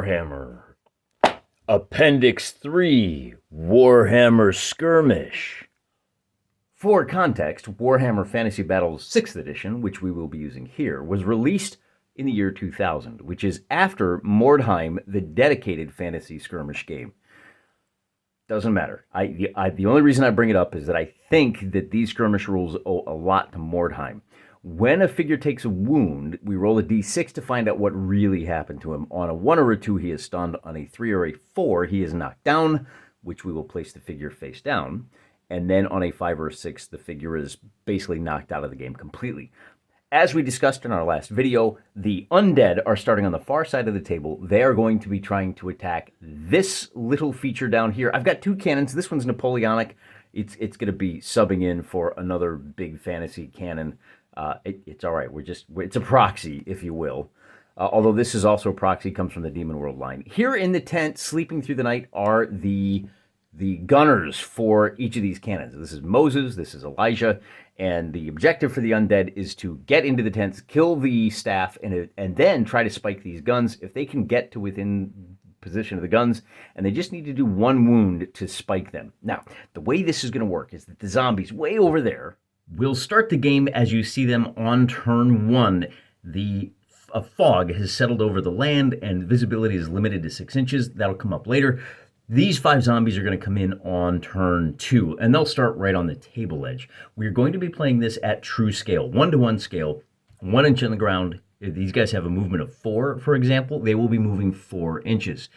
Warhammer. Appendix 3, Warhammer Skirmish. For context, Warhammer Fantasy Battles 6th edition, which we will be using here, was released in the year 2000, which is after Mordheim, the dedicated fantasy skirmish game. Doesn't matter. The only reason I bring it up is that I think that these skirmish rules owe a lot to Mordheim. When a figure takes a wound, we roll a d6 to find out what really happened to him. On a 1 or a 2, he is stunned. On a 3 or a 4, he is knocked down, which we will place the figure face down. And then on a 5 or a 6, the figure is basically knocked out of the game completely. As we discussed in our last video, the undead are starting on the far side of the table. They are going to be trying to attack this little feature down here. I've got 2 cannons. This one's Napoleonic. It's going to be subbing in for another big fantasy cannon. It's all right. It's a proxy, if you will. Although this is also a proxy, comes from the Demon World line. Here in the tent, sleeping through the night, are the gunners for each of these cannons. This is Moses, this is Elijah, and the objective for the undead is to get into the tents, kill the staff, and then try to spike these guns. If they can get to within position of the guns, and they just need to do 1 wound to spike them. Now, the way this is going to work is that the zombies way over there will start the game as you see them on turn 1. A fog has settled over the land, and visibility is limited to 6 inches. That'll come up later. These 5 zombies are going to come in on turn 2, and they'll start right on the table edge. We're going to be playing this at true scale, 1-to-1 scale, 1 inch on the ground. If these guys have a movement of 4, for example, they will be moving 4 inches.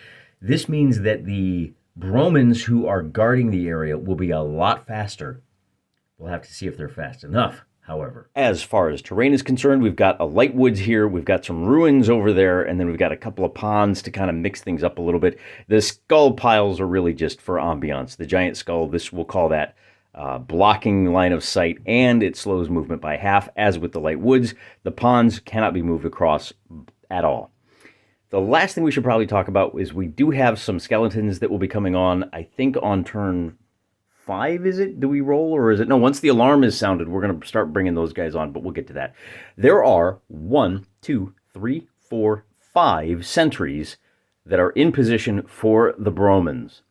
This means that the Bromans who are guarding the area will be a lot faster. We'll have to see if they're fast enough, however. As far as terrain is concerned, we've got a light woods here, we've got some ruins over there, and then we've got a couple of ponds to kind of mix things up a little bit. The skull piles are really just for ambiance. The giant skull, we'll call that blocking line of sight, and it slows movement by half. As with the light woods, the ponds cannot be moved across at all. The last thing we should probably talk about is we do have some skeletons that will be coming on, I think on turn 5, is it? Do we roll, or is it? No, once the alarm is sounded, we're going to start bringing those guys on, but we'll get to that. There are 1, 2, 3, 4, 5 sentries that are in position for the Bromans.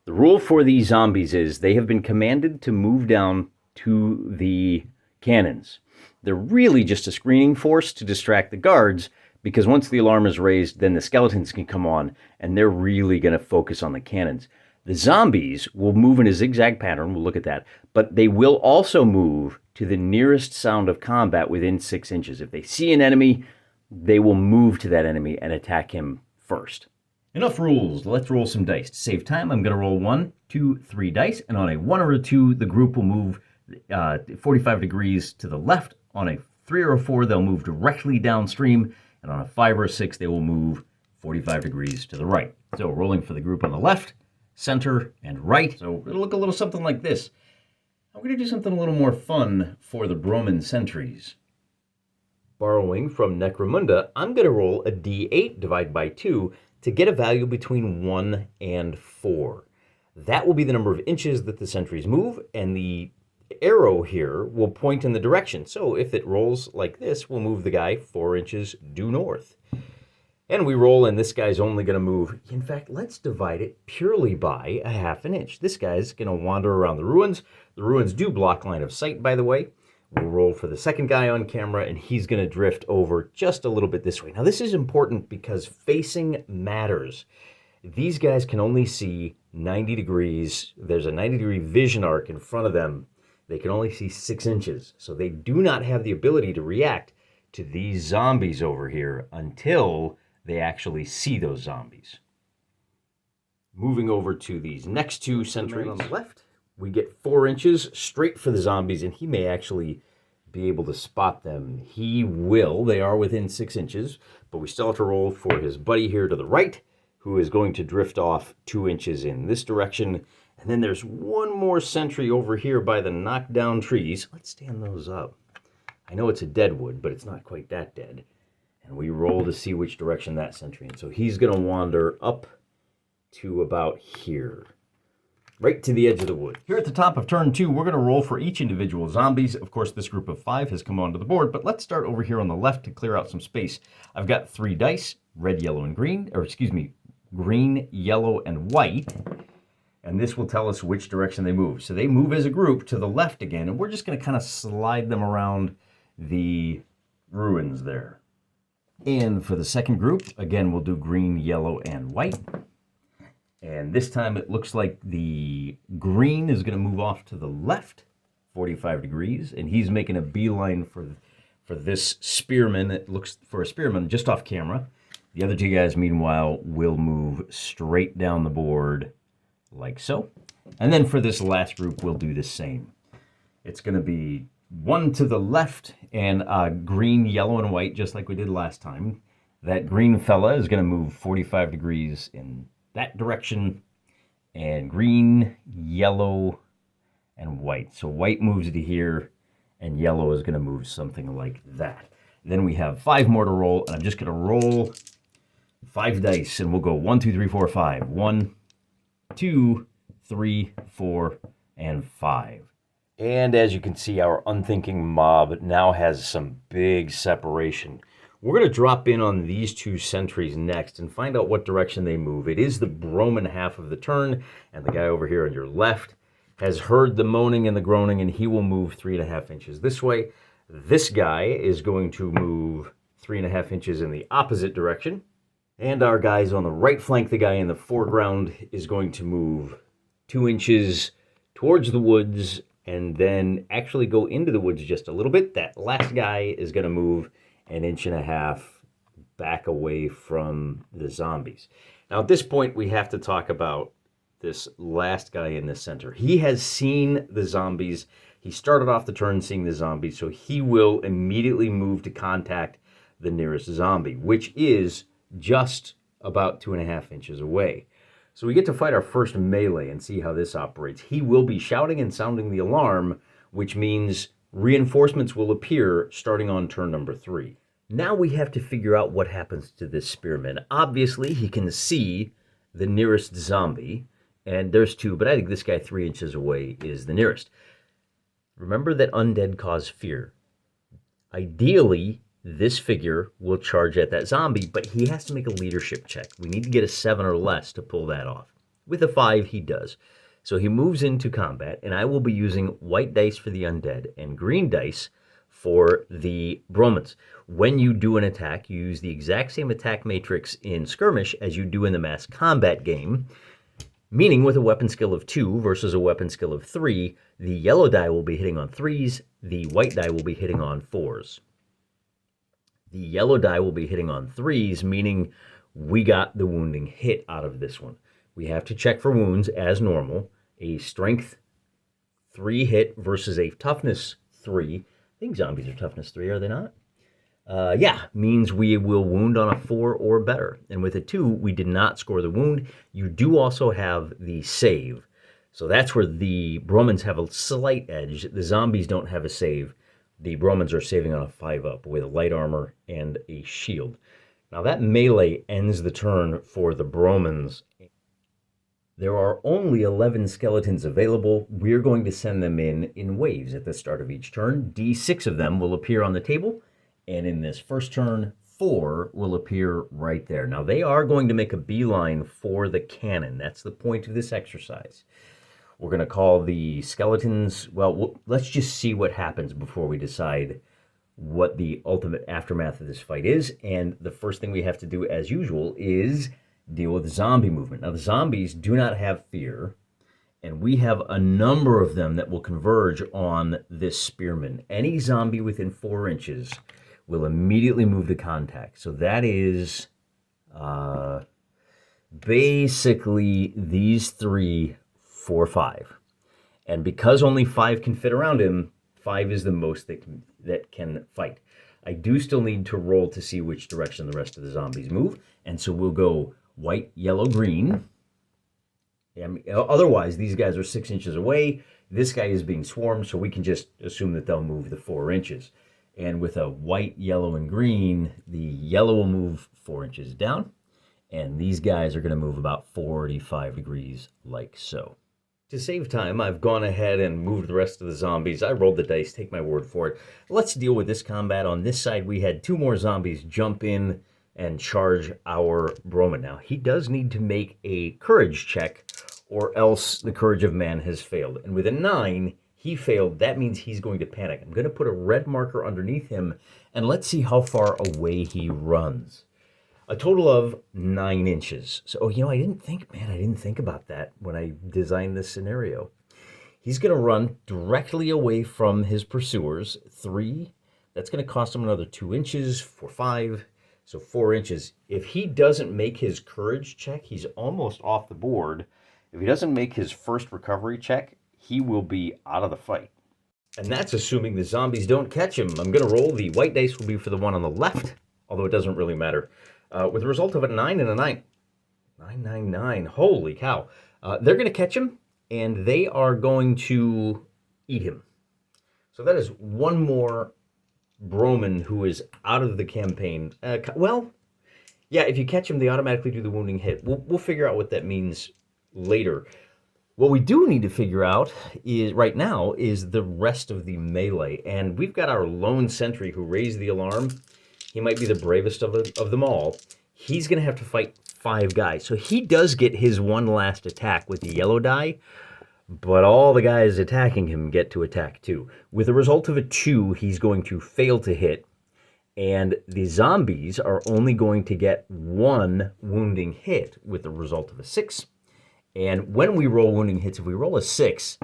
The rule for these zombies is they have been commanded to move down to the cannons. They're really just a screening force to distract the guards, because once the alarm is raised, then the skeletons can come on, and they're really going to focus on the cannons. The zombies will move in a zigzag pattern, we'll look at that, but they will also move to the nearest sound of combat within 6 inches. If they see an enemy, they will move to that enemy and attack him first. Enough rules, let's roll some dice. To save time, I'm going to roll 1, 2, 3 dice, and on a 1 or a 2, the group will move 45 degrees to the left. On a 3 or a 4, they'll move directly downstream, and on a 5 or a 6, they will move 45 degrees to the right. So rolling for the group on the left, center, and right. So it'll look a little something like this. I'm going to do something a little more fun for the Broman sentries. Borrowing from Necromunda, I'm going to roll a d8 divided by 2 to get a value between 1 and 4. That will be the number of inches that the sentries move, and the arrow here will point in the direction. So if it rolls like this, we'll move the guy 4 inches due north. And we roll, and this guy's only going to move. In fact, let's divide it purely by a ½ an inch. This guy's going to wander around the ruins. The ruins do block line of sight, by the way. We'll roll for the second guy on camera, and he's going to drift over just a little bit this way. Now, this is important because facing matters. These guys can only see 90 degrees. There's a 90-degree vision arc in front of them. They can only see 6 inches. So they do not have the ability to react to these zombies over here until they actually see those zombies. Moving over to these next 2 sentries on the left, we get 4 inches straight for the zombies, and he may actually be able to spot them. He will. They are within 6 inches, but we still have to roll for his buddy here to the right, who is going to drift off 2 inches in this direction. And then there's 1 more sentry over here by the knockdown trees. Let's stand those up. I know it's a dead wood, but it's not quite that dead. And we roll to see which direction that sentry is. So he's going to wander up to about here. right to the edge of the wood. Here at the top of turn 2, we're going to roll for each individual zombies. Of course, this group of 5 has come onto the board, but let's start over here on the left to clear out some space. I've got 3 dice, red, yellow, and green, or excuse me, green, yellow, and white. And this will tell us which direction they move. So they move as a group to the left again, and we're just going to kind of slide them around the ruins there. And for the second group, again, we'll do green, yellow, and white. And this time it looks like the green is going to move off to the left, 45 degrees, and he's making a beeline for this spearman. It looks for a spearman just off camera. The other 2 guys, meanwhile, will move straight down the board like so. And then for this last group, we'll do the same. It's going to be 1 to the left and green, yellow, and white, just like we did last time. That green fella is going to move 45 degrees in that direction, and green, yellow, and white. So white moves to here, and yellow is going to move something like that. Then we have 5 more to roll, and I'm just going to roll 5 dice, and we'll go 1, 2, 3, 4, 5. 1, 2, 3, 4, and 5. And as you can see, our unthinking mob now has some big separation. We're going to drop in on these 2 sentries next and find out what direction they move. It is the Broman half of the turn, and the guy over here on your left has heard the moaning and the groaning, and he will move 3.5 inches this way. This guy is going to move 3.5 inches in the opposite direction. And our guys on the right flank, the guy in the foreground, is going to move 2 inches towards the woods and then actually go into the woods just a little bit. That last guy is going to move 1.5 inches back away from the zombies. Now at this point, we have to talk about this last guy in the center. He has seen the zombies. He started off the turn seeing the zombies, so he will immediately move to contact the nearest zombie, which is just about 2.5 inches away. So we get to fight our first melee and see how this operates. He will be shouting and sounding the alarm, which means reinforcements will appear starting on turn number 3. Now we have to figure out what happens to this spearman. Obviously, he can see the nearest zombie, and there's 2, but I think this guy 3 inches away is the nearest. Remember that undead cause fear. Ideally, this figure will charge at that zombie, but he has to make a leadership check. We need to get a 7 or less to pull that off. With a 5, he does. So he moves into combat, and I will be using white dice for the undead and green dice for the Bromans. When you do an attack, you use the exact same attack matrix in skirmish as you do in the mass combat game, meaning with a weapon skill of 2 versus a weapon skill of 3, the yellow die will be hitting on 3s, the white die will be hitting on 4s. The yellow die will be hitting on 3s, meaning we got the wounding hit out of this one. We have to check for wounds as normal. A strength 3 hit versus a toughness 3. I think zombies are toughness 3, are they not? Yeah, means we will wound on a 4 or better. And with a 2, we did not score the wound. You do also have the save. So that's where the Bromans have a slight edge. The zombies don't have a save. The Bromans are saving on a 5-up with light armor and a shield. Now that melee ends the turn for the Bromans. There are only 11 skeletons available. We're going to send them in waves at the start of each turn. D6 of them will appear on the table, and in this first turn, 4 will appear right there. Now they are going to make a beeline for the cannon. That's the point of this exercise. We're going to call the skeletons, well, let's just see what happens before we decide what the ultimate aftermath of this fight is. And the first thing we have to do, as usual, is deal with zombie movement. Now, the zombies do not have fear, and we have a number of them that will converge on this spearman. Any zombie within 4 inches will immediately move to contact. So that is basically these 3, 4, 5. And because only 5 can fit around him, 5 is the most that can fight. I do still need to roll to see which direction the rest of the zombies move, and so we'll go white, yellow, green. Otherwise, these guys are 6 inches away. This guy is being swarmed, so we can just assume that they'll move the 4 inches. And with a white, yellow, and green, the yellow will move 4 inches down, and these guys are going to move about 45 degrees like so. To save time, I've gone ahead and moved the rest of the zombies. I rolled the dice, take my word for it. Let's deal with this combat. On this side, we had 2 more zombies jump in and charge our Broman. Now, he does need to make a courage check, or else the courage of man has failed. And with a 9, he failed. That means he's going to panic. I'm going to put a red marker underneath him, and let's see how far away he runs. A total of 9 inches. So, I didn't think about that when I designed this scenario. He's going to run directly away from his pursuers. 3, that's going to cost him another 2 inches for 5, so 4 inches. If he doesn't make his courage check, he's almost off the board. If he doesn't make his first recovery check, he will be out of the fight. And that's assuming the zombies don't catch him. I'm going to roll. The white dice will be for the one on the left, although it doesn't really matter. With the result of a 9 and a 9. 999. Holy cow. They're going to catch him, and they are going to eat him. So that is one more Broman who is out of the campaign. Well, yeah, if you catch him, they automatically do the wounding hit. We'll figure out what that means later. What we do need to figure out right now is the rest of the melee. And we've got our lone sentry who raised the alarm. He might be the bravest of them all. He's going to have to fight 5 guys. So he does get his one last attack with the yellow die, but all the guys attacking him get to attack too. With a result of a 2, he's going to fail to hit, and the zombies are only going to get 1 wounding hit with the result of a 6. And when we roll wounding hits, if we roll a 6,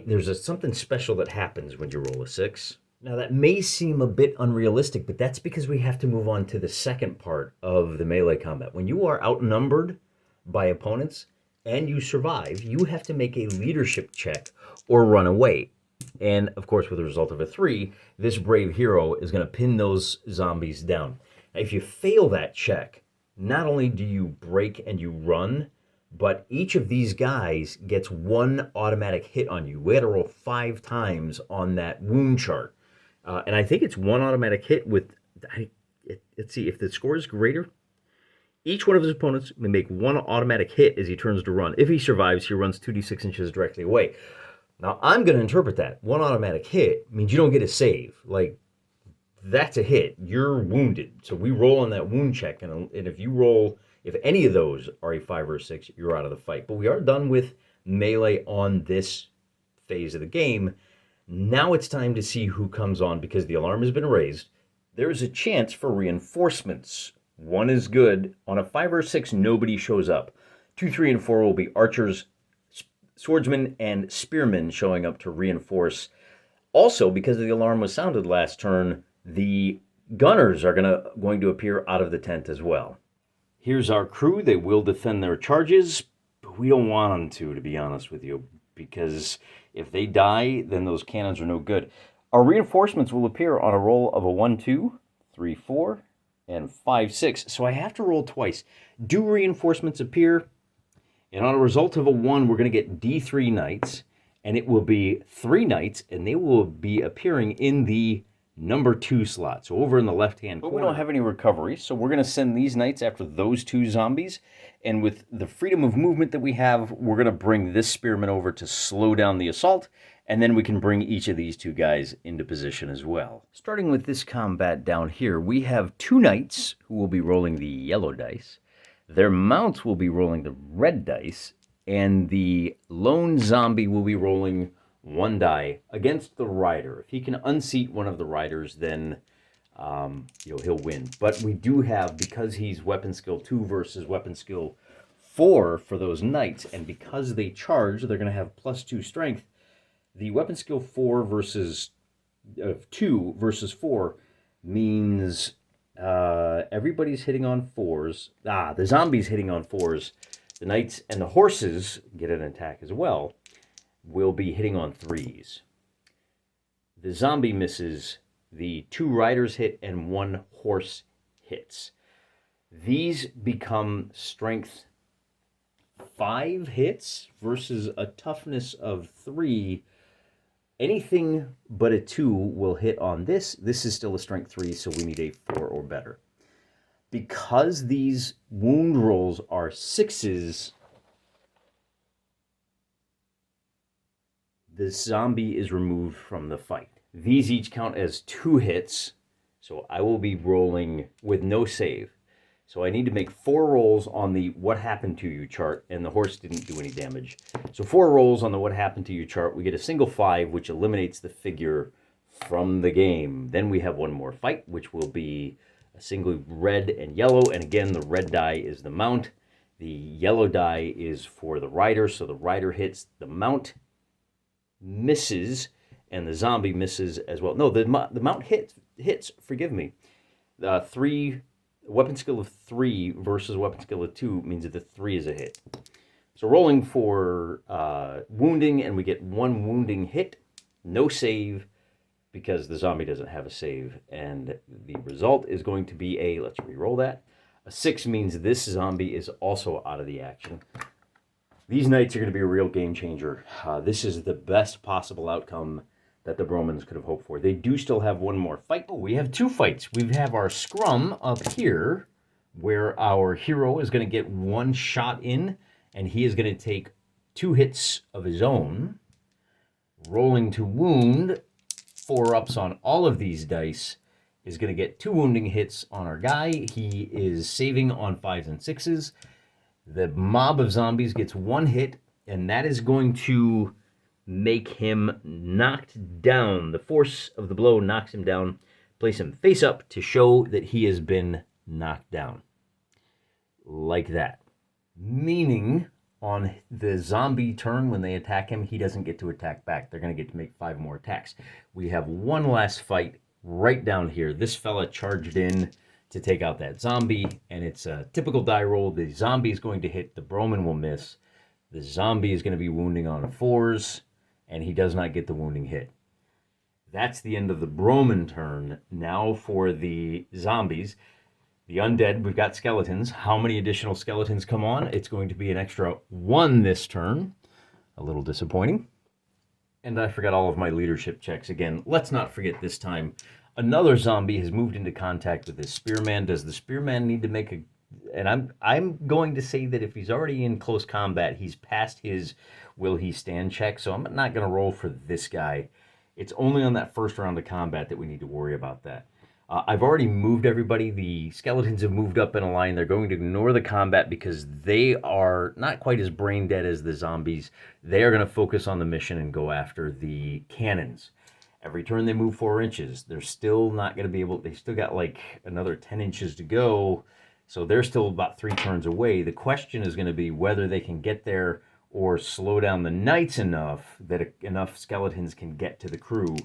there's something special that happens when you roll a 6. Now, that may seem a bit unrealistic, but that's because we have to move on to the second part of the melee combat. When you are outnumbered by opponents and you survive, you have to make a leadership check or run away. And, of course, with the result of a 3, this brave hero is going to pin those zombies down. Now, if you fail that check, not only do you break and you run, but each of these guys gets 1 automatic hit on you. We had to roll 5 times on that wound chart. And I think it's 1 automatic hit with, let's see, if the score is greater, each one of his opponents may make 1 automatic hit as he turns to run. If he survives, he runs 2d6 inches directly away. Now, I'm going to interpret that. 1 automatic hit means you don't get a save. Like, that's a hit. You're wounded. So we roll on that wound check, and if any of those are a 5 or a 6, you're out of the fight. But we are done with melee on this phase of the game. Now it's time to see who comes on, because the alarm has been raised. There is a chance for reinforcements. 1 is good. On a 5 or 6, nobody shows up. 2, 3, and 4 will be archers, swordsmen, and spearmen showing up to reinforce. Also, because the alarm was sounded last turn, the gunners are going to appear out of the tent as well. Here's our crew. They will defend their charges, but we don't want them to be honest with you, because if they die, then those cannons are no good. Our reinforcements will appear on a roll of a 1, 2, 3, 4, and 5, 6. So I have to roll twice. Do reinforcements appear? And on a result of a 1, we're going to get D3 knights, and it will be 3 knights, and they will be appearing in the number 2 slot, so over in the left-hand corner. But we don't have any recovery, so we're going to send these knights after those 2 zombies, and with the freedom of movement that we have, we're going to bring this spearman over to slow down the assault, and then we can bring each of these 2 guys into position as well. Starting with this combat down here, we have 2 knights who will be rolling the yellow dice. Their mounts will be rolling the red dice, and the lone zombie will be rolling 1 die against the rider. If he can unseat one of the riders, then he'll win. But we do have, because he's weapon skill 2 versus weapon skill 4 for those knights, and because they charge, they're going to have +2 strength. The weapon skill 4 versus 2 versus 4 means everybody's hitting on 4s. The zombies hitting on 4s. The knights and the horses get an attack as well. Will be hitting on 3s. The zombie misses, the 2 riders hit, and 1 horse hits. These become strength 5 hits versus a toughness of 3. Anything but a 2 will hit on this. This is still a strength 3, so we need a 4 or better. Because these wound rolls are 6s, the zombie is removed from the fight. These each count as 2 hits, so I will be rolling with no save. So I need to make 4 rolls on the what happened to you chart, and the horse didn't do any damage. So 4 rolls on the what happened to you chart. We get a single 5, which eliminates the figure from the game. Then we have one more fight, which will be a single red and yellow. And again, the red die is the mount. The yellow die is for the rider. So the rider hits, the mount misses, and the zombie misses as well. No, the mount hits, forgive me. 3 weapon skill of 3 versus weapon skill of 2 means that the 3 is a hit. So rolling for wounding, and we get 1 wounding hit, no save, because the zombie doesn't have a save. And the result is going to be a, let's re-roll that, a 6 means this zombie is also out of the action. These knights are going to be a real game changer. This is the best possible outcome that the Bromans could have hoped for. They do still have one more fight. Oh, we have 2 fights. We have our scrum up here, where our hero is going to get 1 shot in, and he is going to take 2 hits of his own. Rolling to wound, 4 ups on all of these dice, is going to get 2 wounding hits on our guy. He is saving on 5s and 6s. The mob of zombies gets 1 hit, and that is going to make him knocked down. The force of the blow knocks him down, place him face up to show that he has been knocked down. Like that. Meaning, on the zombie turn, when they attack him, he doesn't get to attack back. They're going to get to make 5 more attacks. We have one last fight right down here. This fella charged in to take out that zombie, and it's a typical die roll. The zombie is going to hit, the Broman will miss. The zombie is going to be wounding on 4s, and he does not get the wounding hit. That's the end of the Broman turn. Now for the zombies. The undead, we've got skeletons. How many additional skeletons come on? It's going to be an extra 1 this turn. A little disappointing. And I forgot all of my leadership checks again. Let's not forget this time. Another zombie has moved into contact with this spearman. Does the spearman need to make a... And I'm going to say that if he's already in close combat, he's past his will he stand check. So I'm not going to roll for this guy. It's only on that first round of combat that we need to worry about that. I've already moved everybody. The skeletons have moved up in a line. They're going to ignore the combat because they are not quite as brain dead as the zombies. They are going to focus on the mission and go after the cannons. Every turn they move 4 inches. They're still not going to be able... They still got like another 10 inches to go. So they're still about 3 turns away. The question is going to be whether they can get there or slow down the knights enough that enough skeletons can get to the crew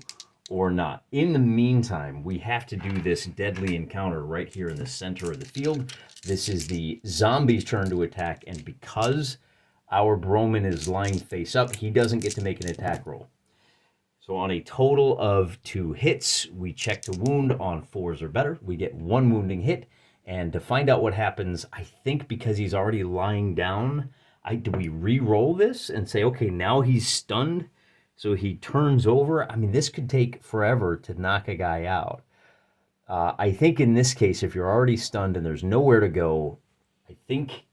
or not. In the meantime, we have to do this deadly encounter right here in the center of the field. This is the zombie's turn to attack, and because our Broman is lying face up, he doesn't get to make an attack roll. So on a total of 2 hits, we check to wound on 4s or better. We get 1 wounding hit, and to find out what happens, I think because he's already lying down, do we re-roll this and say, okay, now he's stunned? So he turns over. I mean, this could take forever to knock a guy out. I think in this case, if you're already stunned and there's nowhere to go, I think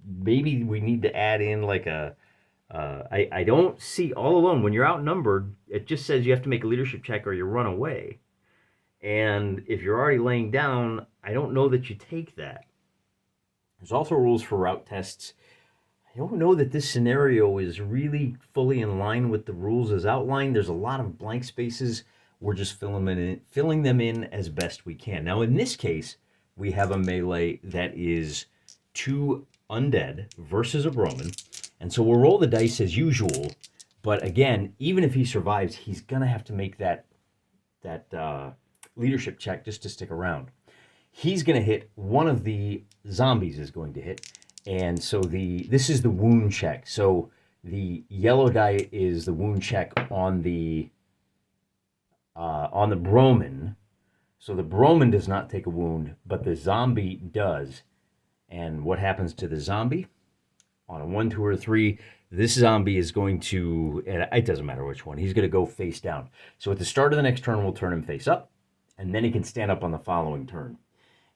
maybe we need to add in like a... I don't see all alone. When you're outnumbered, it just says you have to make a leadership check or you run away. And if you're already laying down, I don't know that you take that. There's also rules for route tests. I don't know that this scenario is really fully in line with the rules as outlined. There's a lot of blank spaces. We're just filling them in as best we can. Now, in this case, we have a melee that is 2 undead versus a Broman. And so we'll roll the dice as usual. But again, even if he survives, he's going to have to make that leadership check just to stick around. He's going to hit. One of the zombies is going to hit. And so this is the wound check. So the yellow die is the wound check on the Broman. So the Broman does not take a wound, but the zombie does. And what happens to the zombie? On a 1, 2, or 3, this zombie is going to, and it doesn't matter which one, he's going to go face down. So at the start of the next turn, we'll turn him face up, and then he can stand up on the following turn.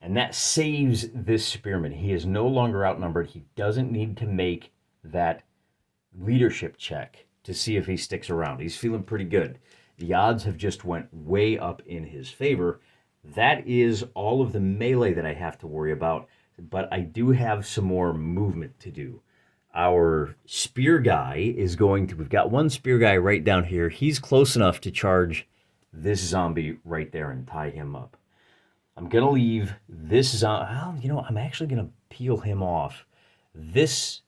And that saves this spearman. He is no longer outnumbered. He doesn't need to make that leadership check to see if he sticks around. He's feeling pretty good. The odds have just went way up in his favor. That is all of the melee that I have to worry about, but I do have some more movement to do. Our spear guy is going to, we've got one spear guy right down here. He's close enough to charge this zombie right there and tie him up. I'm going to leave this zombie, well, you know, I'm actually going to peel him off. This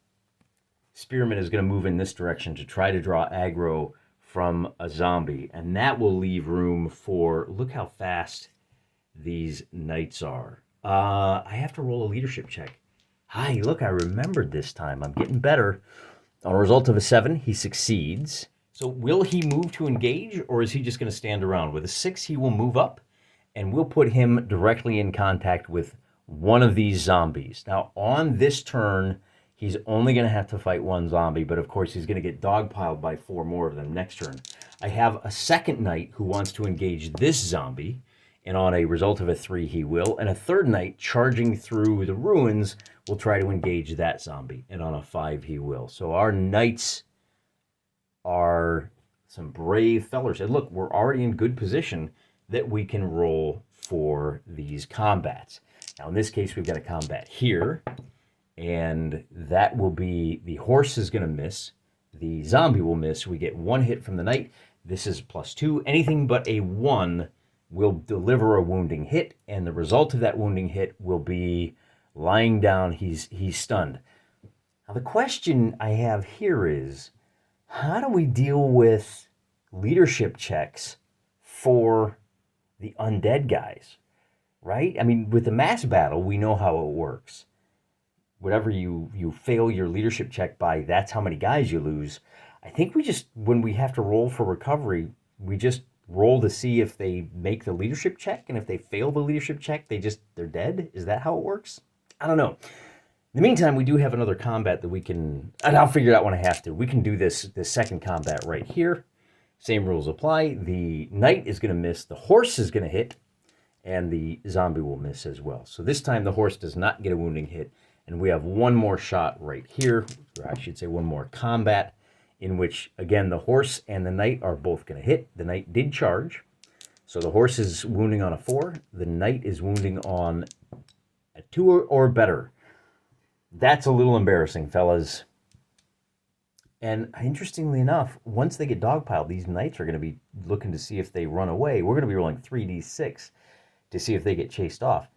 spearman is going to move in this direction to try to draw aggro from a zombie, and that will leave room for, look how fast these knights are. I have to roll a leadership check. Hi, look, I remembered this time. I'm getting better. On a result of a 7, he succeeds. So will he move to engage, or is he just going to stand around? With a 6, he will move up, and we'll put him directly in contact with one of these zombies. Now, on this turn, he's only going to have to fight one zombie, but of course he's going to get dogpiled by 4 more of them next turn. I have a second knight who wants to engage this zombie, and on a result of a 3, he will. And a third knight charging through the ruins will try to engage that zombie, and on a 5, he will. So our knights are some brave fellers. And look, we're already in good position that we can roll for these combats. Now, in this case, we've got a combat here, and that will be, the horse is going to miss, the zombie will miss. We get 1 hit from the knight. This is +2. Anything but a 1 will deliver a wounding hit, and the result of that wounding hit will be lying down. He's stunned. Now, the question I have here is, how do we deal with leadership checks for the undead guys, right? I mean, with the mass battle, we know how it works. Whatever you fail your leadership check by, that's how many guys you lose. I think we just, when we have to roll for recovery, we just roll to see if they make the leadership check, and if they fail the leadership check, they're dead. Is that how it works? I don't know. In the meantime, we do have another combat that we can, and I'll figure it out when I have to. We can do this second combat right here. Same rules apply. The knight is going to miss, the horse is going to hit, and the zombie will miss as well. So this time the horse does not get a wounding hit, and we have one more shot right here, or I should say one more combat, in which, again, the horse and the knight are both going to hit. The knight did charge, so the horse is wounding on a 4. The knight is wounding on a 2 or better. That's a little embarrassing, fellas. And interestingly enough, once they get dogpiled, these knights are going to be looking to see if they run away. We're going to be rolling 3d6 to see if they get chased off.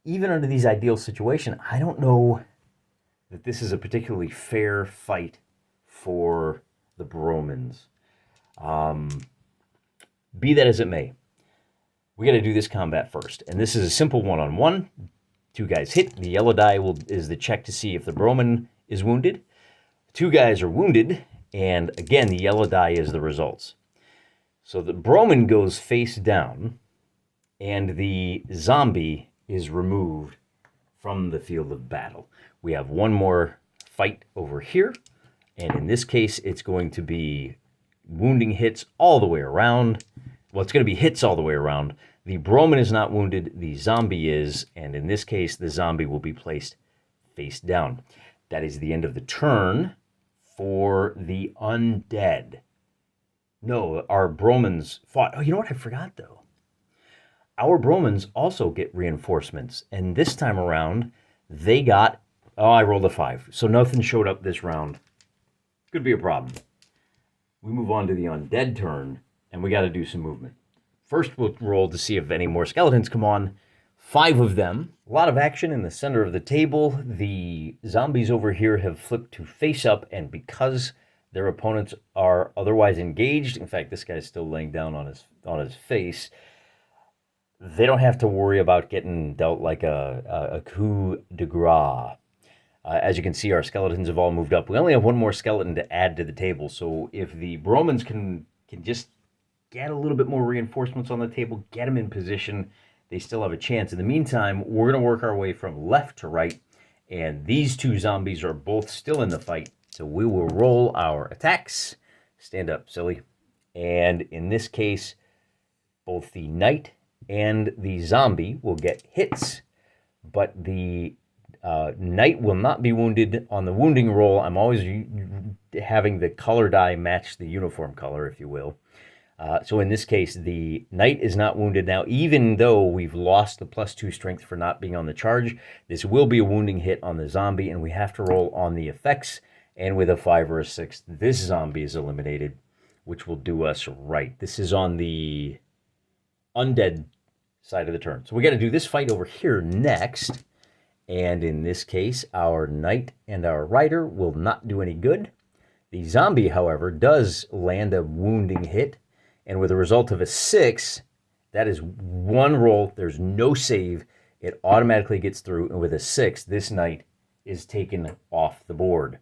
Even under these ideal situations, I don't know that this is a particularly fair fight for the Bromans. Be that as it may, we got to do this combat first. And this is a simple one-on-one. 2 guys hit. The yellow die is the check to see if the Broman is wounded. 2 guys are wounded, and again, the yellow die is the results. So the Broman goes face down, and the zombie is removed from the field of battle. We have one more fight over here, and in this case, it's going to be wounding hits all the way around. Well, it's going to be hits all the way around. The Broman is not wounded, the zombie is, and in this case, the zombie will be placed face down. That is the end of the turn for the undead. No, our Bromans fought. Oh, you know what I forgot, though? Our Bromans also get reinforcements, and this time around, they got... Oh, I rolled a 5, so nothing showed up this round. Could be a problem. We move on to the undead turn, and we got to do some movement. First, we'll roll to see if any more skeletons come on. 5 of them. A lot of action in the center of the table. The zombies over here have flipped to face up, and because their opponents are otherwise engaged, in fact, this guy's still laying down on his face, they don't have to worry about getting dealt like a coup de grace. As you can see, our skeletons have all moved up. We only have one more skeleton to add to the table, so if the Bromans can just get a little bit more reinforcements on the table, get them in position, they still have a chance. In the meantime, we're going to work our way from left to right, and these 2 zombies are both still in the fight, so we will roll our attacks. Stand up, silly. And in this case, both the knight and the zombie will get hits, but the Knight will not be wounded on the wounding roll. I'm always having the color die match the uniform color, if you will. So in this case, the Knight is not wounded. Now, even though we've lost the +2 strength for not being on the charge, this will be a wounding hit on the zombie, and we have to roll on the effects. And with a 5 or a 6, this zombie is eliminated, which will do us right. This is on the undead side of the turn. So we got to do this fight over here next. And in this case, our Knight and our Rider will not do any good. The zombie, however, does land a wounding hit. And with a result of a 6, that is one roll. There's no save. It automatically gets through. And with a 6, this Knight is taken off the board.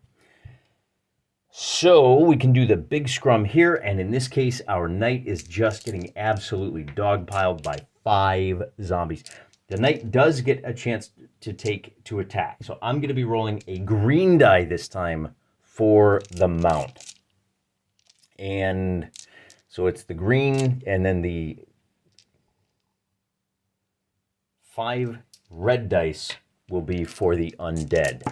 So we can do the big scrum here. And in this case, our Knight is just getting absolutely dogpiled by 5 zombies. The Knight does get a chance to attack. So I'm going to be rolling a green die this time for the mount. And so it's the green, and then the 5 red dice will be for the undead.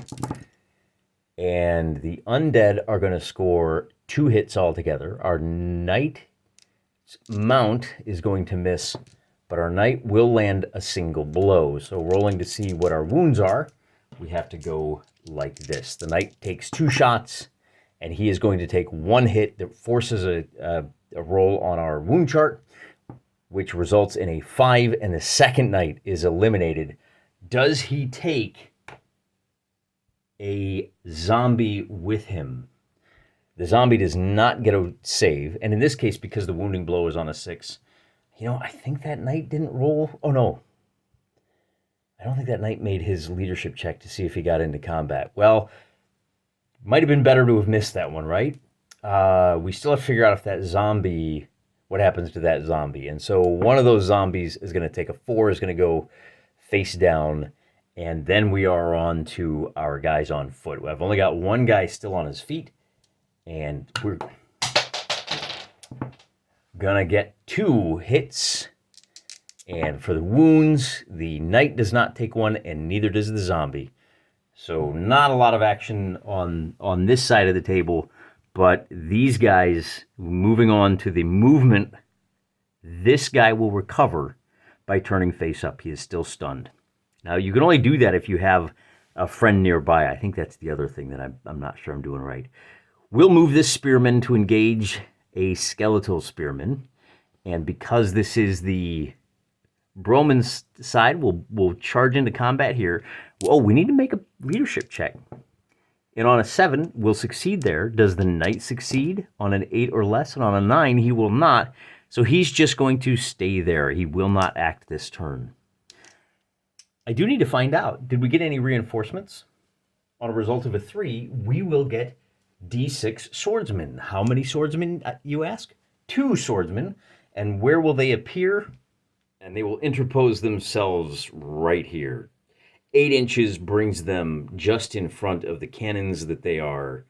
And the undead are going to score 2 hits altogether. Our Knight's mount is going to miss, but our Knight will land a single blow. So rolling to see what our wounds are, we have to go like this. The Knight takes 2 shots, and he is going to take 1 hit that forces a roll on our wound chart, which results in a 5, and the second Knight is eliminated. Does he take a zombie with him? The zombie does not get a save, and in this case, because the wounding blow is on a 6, I think that Knight didn't roll. Oh, no. I don't think that Knight made his leadership check to see if he got into combat. Well, might have been better to have missed that one, right? We still have to figure out if that zombie, what happens to that zombie. And so one of those zombies is going to take a 4, is going to go face down, and then we are on to our guys on foot. I've only got one guy still on his feet, and we're going to get 2 hits. And for the wounds, the Knight does not take 1, and neither does the zombie. So not a lot of action on this side of the table. But these guys, moving on to the movement, this guy will recover by turning face up. He is still stunned. Now, you can only do that if you have a friend nearby. I think that's the other thing that I'm not sure I'm doing right. We'll move this spearman to engage a skeletal spearman. And because this is the Broman side, we'll charge into combat here. Oh, we need to make a leadership check. And on a 7, we'll succeed there. Does the Knight succeed on an 8 or less? And on a 9, he will not. So he's just going to stay there. He will not act this turn. I do need to find out, did we get any reinforcements? On a result of a 3, we will get D6 swordsmen. How many swordsmen, you ask? 2 swordsmen. And where will they appear? And they will interpose themselves right here. 8 inches brings them just in front of the cannons that they are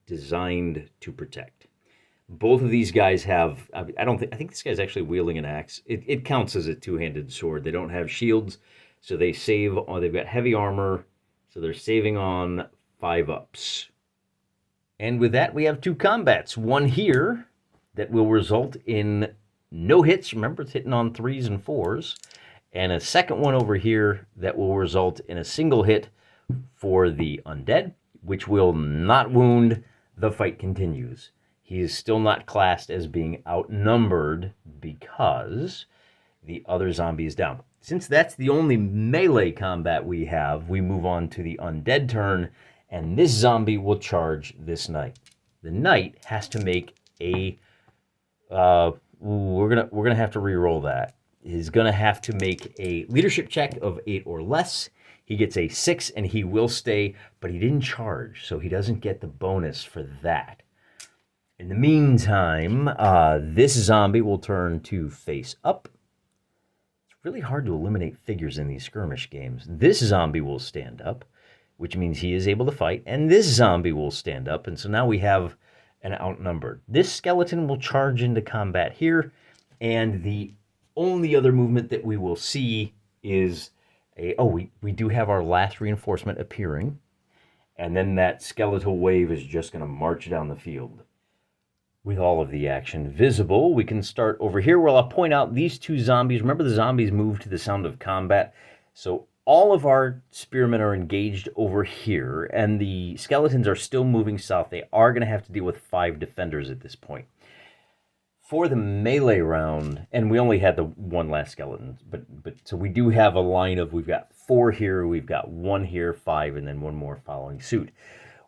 designed to protect. Both of these guys have, I think this guy's actually wielding an axe. It counts as a 2-handed sword. They don't have shields, so they save, they've got heavy armor, so they're saving on 5-ups. And with that, we have 2 combats. One here that will result in no hits. Remember, it's hitting on 3s and 4s. And a second one over here that will result in a single hit for the undead, which will not wound. The fight continues. He is still not classed as being outnumbered because the other zombie is down. Since that's the only melee combat we have, we move on to the undead turn, and this zombie will charge this Knight. The Knight has to make a... we're gonna have to re-roll that. He's going to have to make a leadership check of 8 or less. He gets a 6, and he will stay, but he didn't charge, so he doesn't get the bonus for that. In the meantime, this zombie will turn to face up. It's really hard to eliminate figures in these skirmish games. This zombie will stand up, which means he is able to fight, and this zombie will stand up, and so now we have an outnumbered. This skeleton will charge into combat here, and the only other movement that we will see is we do have our last reinforcement appearing, and then that skeletal wave is just going to march down the field. With all of the action visible, we can start over here where I'll point out these two zombies. Remember, the zombies move to the sound of combat. So all of our spearmen are engaged over here, and the skeletons are still moving south. They are going to have to deal with 5 defenders at this point. For the melee round, and we only had the one last skeleton, but so we do have a line of, we've got 4 here, we've got 1 here, 5, and then 1 more following suit.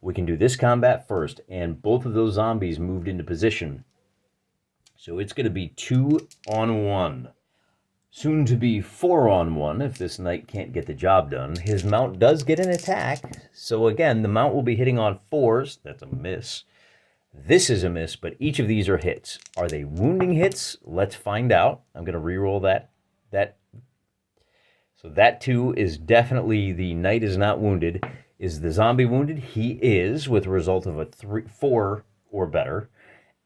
We can do this combat first, and both of those zombies moved into position. So it's going to be 2-on-1. Soon to be 4-on-1 if this knight can't get the job done. His mount does get an attack, so again, the mount will be hitting on 4s. That's a miss. This is a miss, but each of these are hits. Are they wounding hits? Let's find out. I'm going to re-roll that. So that 2 is definitely, the knight is not wounded. Is the zombie wounded? He is, with a result of a 4 or better.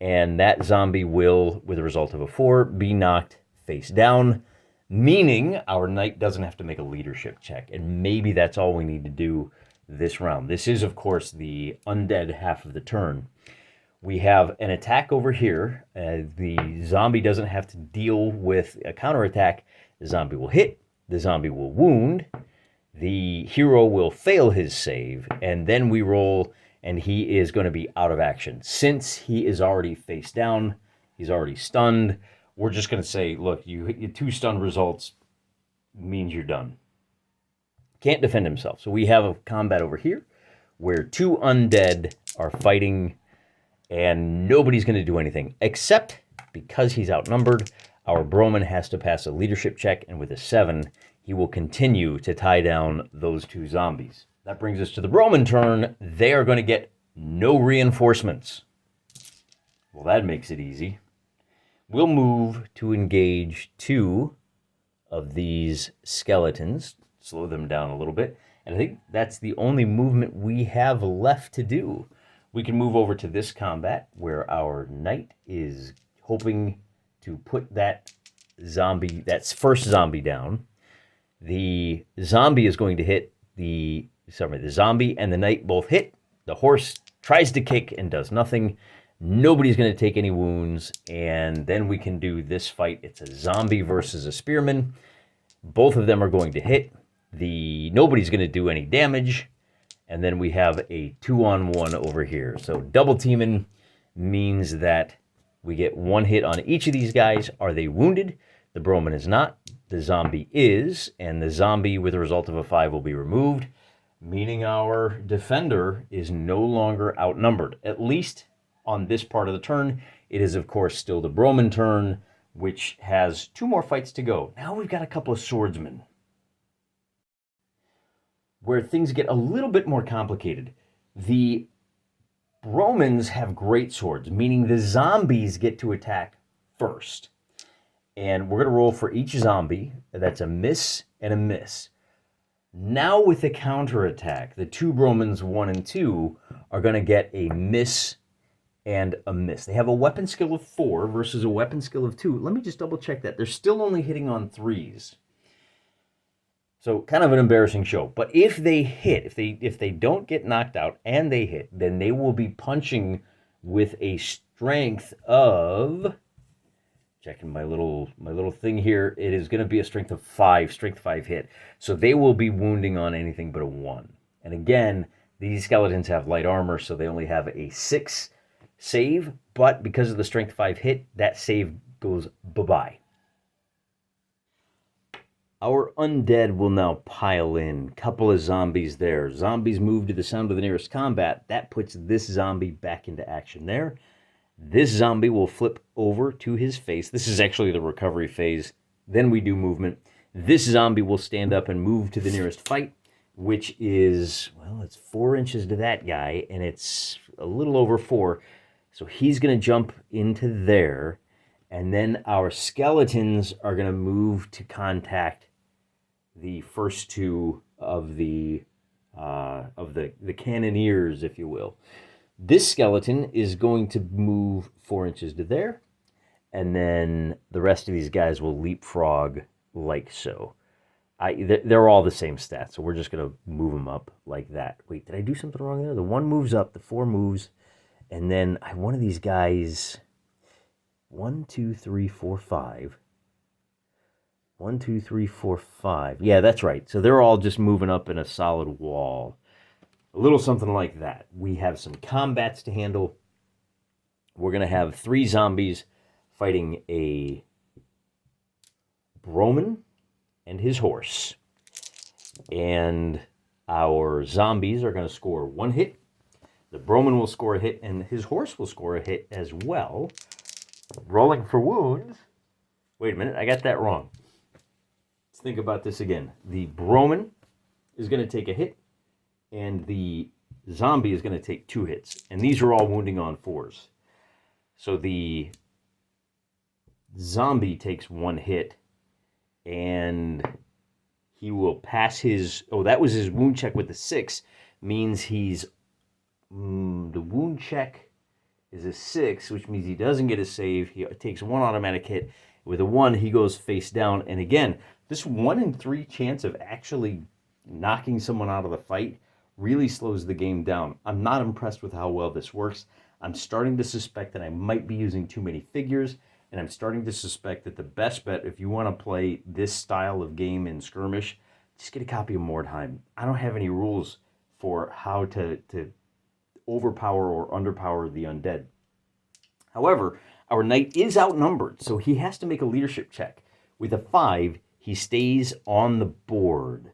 And that zombie will, with a result of a 4, be knocked face down, meaning our knight doesn't have to make a leadership check. And maybe that's all we need to do this round. This is, of course, the undead half of the turn. We have an attack over here. The zombie doesn't have to deal with a counterattack. The zombie will hit. The zombie will wound. The hero will fail his save. And then we roll, and he is going to be out of action. Since he is already face down, he's already stunned, we're just going to say, look, you 2 stun results means you're done. Can't defend himself. So we have a combat over here where 2 undead are fighting, and nobody's going to do anything, except because he's outnumbered, our Broman has to pass a leadership check, and with a 7, he will continue to tie down those 2 zombies. That brings us to the Broman turn. They are going to get no reinforcements. Well, that makes it easy. We'll move to engage 2 of these skeletons, slow them down a little bit, and I think that's the only movement we have left to do. We can move over to this combat where our knight is hoping to put that zombie, that first zombie down. The zombie is going to hit the zombie and the knight both hit. The horse tries to kick and does nothing. Nobody's going to take any wounds, and then we can do this fight. It's a zombie versus a spearman. Both of them are going to hit. Nobody's going to do any damage. And then we have a 2-on-1 over here. So double teaming means that we get 1 hit on each of these guys. Are they wounded? The Broman is not. The zombie is. And the zombie with a result of a 5 will be removed, meaning our defender is no longer outnumbered. At least on this part of the turn. It is, of course, still the Broman turn, which has 2 more fights to go. Now we've got a couple of swordsmen, where things get a little bit more complicated. The Bromans have great swords, meaning the zombies get to attack first. And we're going to roll for each zombie. That's a miss and a miss. Now with the counterattack, the 2 Bromans, 1 and 2, are going to get a miss and a miss. They have a weapon skill of 4 versus a weapon skill of 2. Let me just double check that. They're still only hitting on 3s. So kind of an embarrassing show. But if they hit, if they don't get knocked out and they hit, then they will be punching with a strength of, checking my little thing here, it is going to be a strength 5 hit. So they will be wounding on anything but a 1. And again, these skeletons have light armor, so they only have a 6 save, but because of the strength 5 hit, that save goes bye-bye. Our undead will now pile in. Couple of zombies there. Zombies move to the sound of the nearest combat. That puts this zombie back into action there. This zombie will flip over to his face. This is actually the recovery phase. Then we do movement. This zombie will stand up and move to the nearest fight, which is, well, it's 4 inches to that guy, and it's a little over 4. So he's going to jump into there, and then our skeletons are going to move to contact the first 2 of the cannoneers, if you will. This skeleton is going to move 4 inches to there, and then the rest of these guys will leapfrog like so. They're all the same stats, so we're just going to move them up like that. Wait, did I do something wrong there? The 1 moves up, the 4 moves, and then one of these guys, 1, 2, 3, 4, 5. 1, 2, 3, 4, 5. Yeah, that's right. So they're all just moving up in a solid wall. A little something like that. We have some combats to handle. We're going to have 3 zombies fighting a Broman and his horse. And our zombies are going to score 1 hit. The Broman will score a hit, and his horse will score a hit as well. Rolling for wounds. Wait a minute, I got that wrong. Let's think about this again. The Broman is going to take a hit, and the zombie is going to take 2 hits. And these are all wounding on 4s. So the zombie takes 1 hit, and he will pass his... Oh, that was his wound check with the 6. Means he's... the wound check is a 6, which means he doesn't get a save. He takes 1 automatic hit. With a 1, he goes face down. And again, this 1 in 3 chance of actually knocking someone out of the fight really slows the game down. I'm not impressed with how well this works. I'm starting to suspect that I might be using too many figures, and I'm starting to suspect that the best bet, if you want to play this style of game in skirmish, just get a copy of Mordheim. I don't have any rules for how to overpower or underpower the undead. However, our knight is outnumbered, so he has to make a leadership check. With a 5, he stays on the board.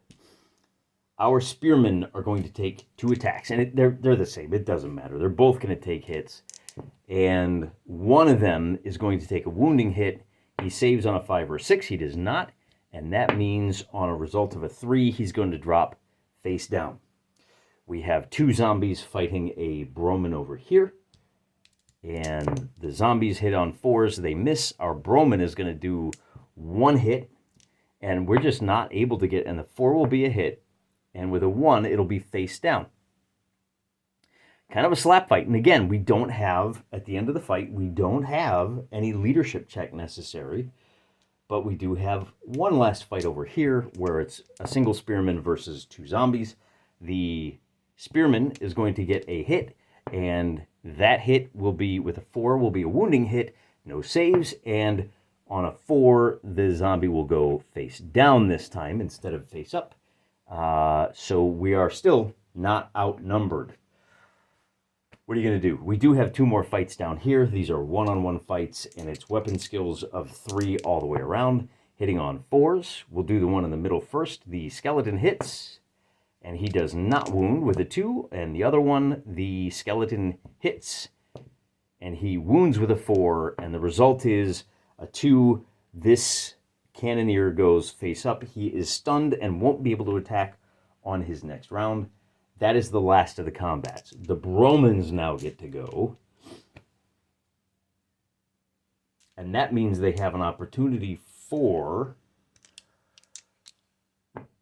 Our spearmen are going to take 2 attacks, and they're the same. It doesn't matter. They're both going to take hits, and one of them is going to take a wounding hit. He saves on a 5 or 6. He does not, and that means on a result of a 3, he's going to drop face down. We have 2 zombies fighting a Broman over here, and the zombies hit on 4s. They miss. Our Broman is going to do 1 hit, and we're just not able to get, and the 4 will be a hit. And with a 1, it'll be face down. Kind of a slap fight. And again, we don't have, at the end of the fight, we don't have any leadership check necessary. But we do have one last fight over here where it's a single spearman versus 2 zombies. The spearman is going to get a hit, and that hit will be, with a 4, will be a wounding hit, no saves, and on a 4, the zombie will go face down this time instead of face up. So we are still not outnumbered. What are you going to do? We do have 2 more fights down here. These are one-on-one fights, and it's weapon skills of 3 all the way around, hitting on 4s. We'll do the one in the middle first. The skeleton hits, and he does not wound with a 2. And the other one, the skeleton hits, and he wounds with a 4. And the result is a 2. This cannoneer goes face up. He is stunned and won't be able to attack on his next round. That is the last of the combats. The Bromans now get to go. And that means they have an opportunity for